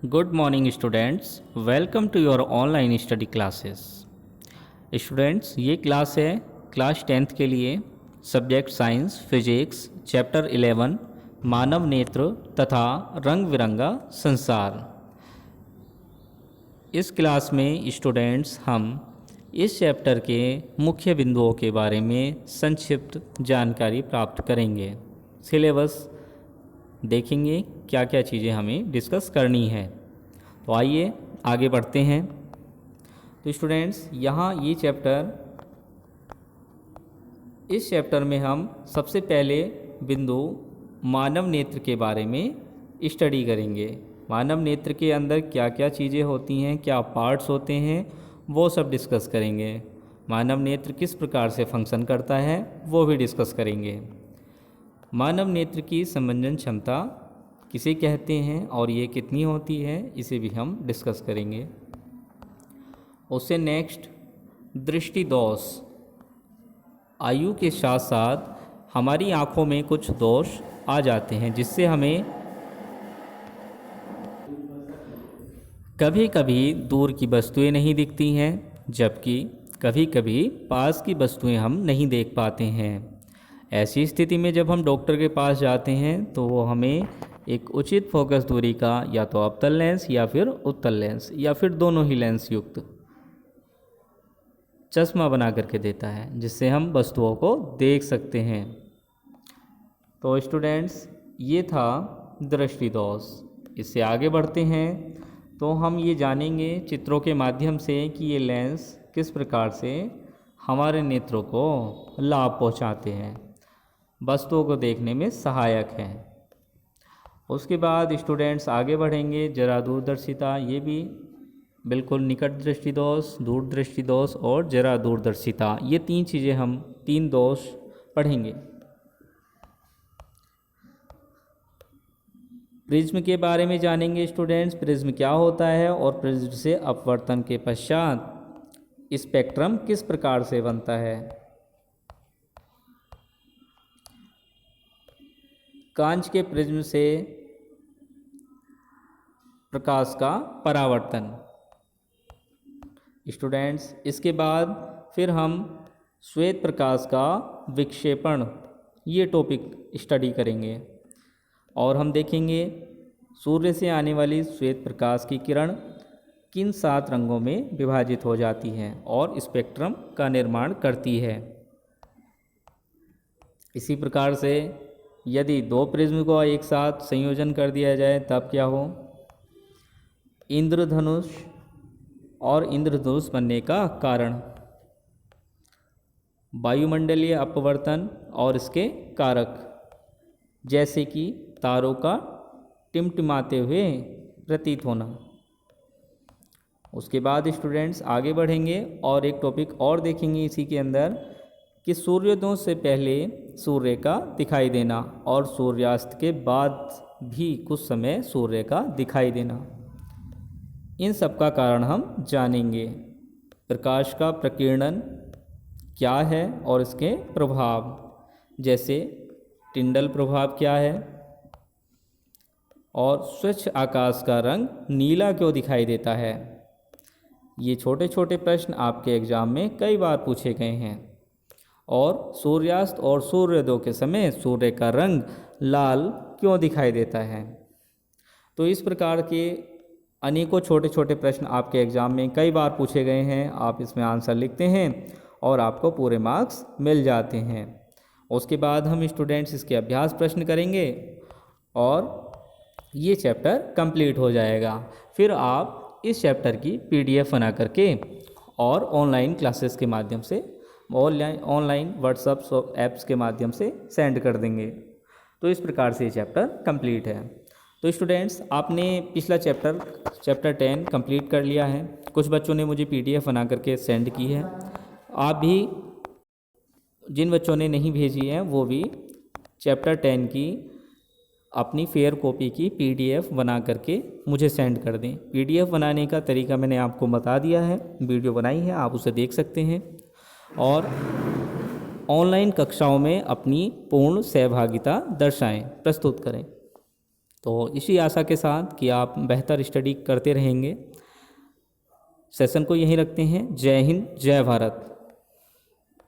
Good morning students, welcome to your online study classes. Students ये class है class 10th के लिए subject science physics chapter 11 मानव नेत्र तथा रंग बिरंगा संसार। इस क्लास में स्टूडेंट्स हम इस चैप्टर के मुख्य बिंदुओं के बारे में संक्षिप्त जानकारी प्राप्त करेंगे। सिलेबस देखेंगे क्या क्या चीज़ें हमें डिस्कस करनी है। तो आइए आगे बढ़ते हैं। तो स्टूडेंट्स यहाँ इस चैप्टर में हम सबसे पहले बिंदु मानव नेत्र के बारे में स्टडी करेंगे। मानव नेत्र के अंदर क्या क्या चीज़ें होती हैं, क्या पार्ट्स होते हैं, वो सब डिस्कस करेंगे। मानव नेत्र किस प्रकार से फंक्शन करता है वो भी डिस्कस करेंगे। मानव नेत्र की संवेदन क्षमता किसे कहते हैं और ये कितनी होती है इसे भी हम डिस्कस करेंगे। उससे नेक्स्ट दृष्टि दोष। आयु के साथ साथ हमारी आँखों में कुछ दोष आ जाते हैं जिससे हमें कभी कभी दूर की वस्तुएं नहीं दिखती हैं, जबकि कभी कभी पास की वस्तुएं हम नहीं देख पाते हैं। ऐसी स्थिति में जब हम डॉक्टर के पास जाते हैं तो वो हमें एक उचित फोकस दूरी का या तो अवतल लेंस या फिर उत्तल लेंस या फिर दोनों ही लेंस युक्त चश्मा बना करके देता है जिससे हम वस्तुओं को देख सकते हैं। तो स्टूडेंट्स ये था दृष्टि दोष। इससे आगे बढ़ते हैं तो हम ये जानेंगे चित्रों के माध्यम से कि ये लेंस किस प्रकार से हमारे नेत्रों को लाभ पहुंचाते हैं, वस्तुओं को देखने में सहायक हैं। उसके बाद स्टूडेंट्स आगे बढ़ेंगे जरा दूरदर्शिता। ये भी बिल्कुल निकट दृष्टि दोष, दूरदृष्टि दोष और जरा दूरदर्शिता, ये तीन दोष पढ़ेंगे। प्रिज्म के बारे में जानेंगे स्टूडेंट्स, प्रिज्म क्या होता है और प्रिज्म से अपवर्तन के पश्चात स्पेक्ट्रम किस प्रकार से बनता है। कांच के प्रिज्म से प्रकाश का परावर्तन। स्टूडेंट्स इसके बाद फिर हम श्वेत प्रकाश का विक्षेपण, ये टॉपिक स्टडी करेंगे और हम देखेंगे सूर्य से आने वाली श्वेत प्रकाश की किरण किन 7 रंगों में विभाजित हो जाती है और स्पेक्ट्रम का निर्माण करती है। इसी प्रकार से यदि 2 प्रिज्म को एक साथ संयोजन कर दिया जाए तब क्या हो, इंद्रधनुष और इंद्रधनुष बनने का कारण वायुमंडलीय अपवर्तन और इसके कारक, जैसे कि तारों का टिमटिमाते हुए प्रतीत होना। उसके बाद स्टूडेंट्स आगे बढ़ेंगे और एक टॉपिक और देखेंगे इसी के अंदर कि सूर्योदय से पहले सूर्य का दिखाई देना और सूर्यास्त के बाद भी कुछ समय सूर्य का दिखाई देना। इन सब का कारण हम जानेंगे। प्रकाश का प्रकीर्णन क्या है और इसके प्रभाव, जैसे टिंडल प्रभाव क्या है और स्वच्छ आकाश का रंग नीला क्यों दिखाई देता है। ये छोटे छोटे प्रश्न आपके एग्ज़ाम में कई बार पूछे गए हैं। और सूर्यास्त और सूर्योदय के समय सूर्य का रंग लाल क्यों दिखाई देता है। तो इस प्रकार के अनेकों छोटे छोटे प्रश्न आपके एग्ज़ाम में कई बार पूछे गए हैं। आप इसमें आंसर लिखते हैं और आपको पूरे मार्क्स मिल जाते हैं। उसके बाद हम स्टूडेंट्स इसके अभ्यास प्रश्न करेंगे और ये चैप्टर कंप्लीट हो जाएगा। फिर आप इस चैप्टर की PDF बना करके और ऑनलाइन क्लासेस के माध्यम से ऑनलाइन व्हाट्सएप ऐप्स के माध्यम से सेंड कर देंगे। तो इस प्रकार से ये चैप्टर कंप्लीट है। तो स्टूडेंट्स आपने पिछला चैप्टर 10 कंप्लीट कर लिया है। कुछ बच्चों ने मुझे PDF बना करके सेंड की है। आप भी, जिन बच्चों ने नहीं भेजी है वो भी चैप्टर 10 की अपनी फेयर कॉपी की PDF बना करके मुझे सेंड कर दें। PDF बनाने का तरीका मैंने आपको बता दिया है, वीडियो बनाई है, आप उसे देख सकते हैं और ऑनलाइन कक्षाओं में अपनी पूर्ण सहभागिता दर्शाएं, प्रस्तुत करें। तो इसी आशा के साथ कि आप बेहतर स्टडी करते रहेंगे, सेशन को यहीं रखते हैं। जय हिंद, जय भारत।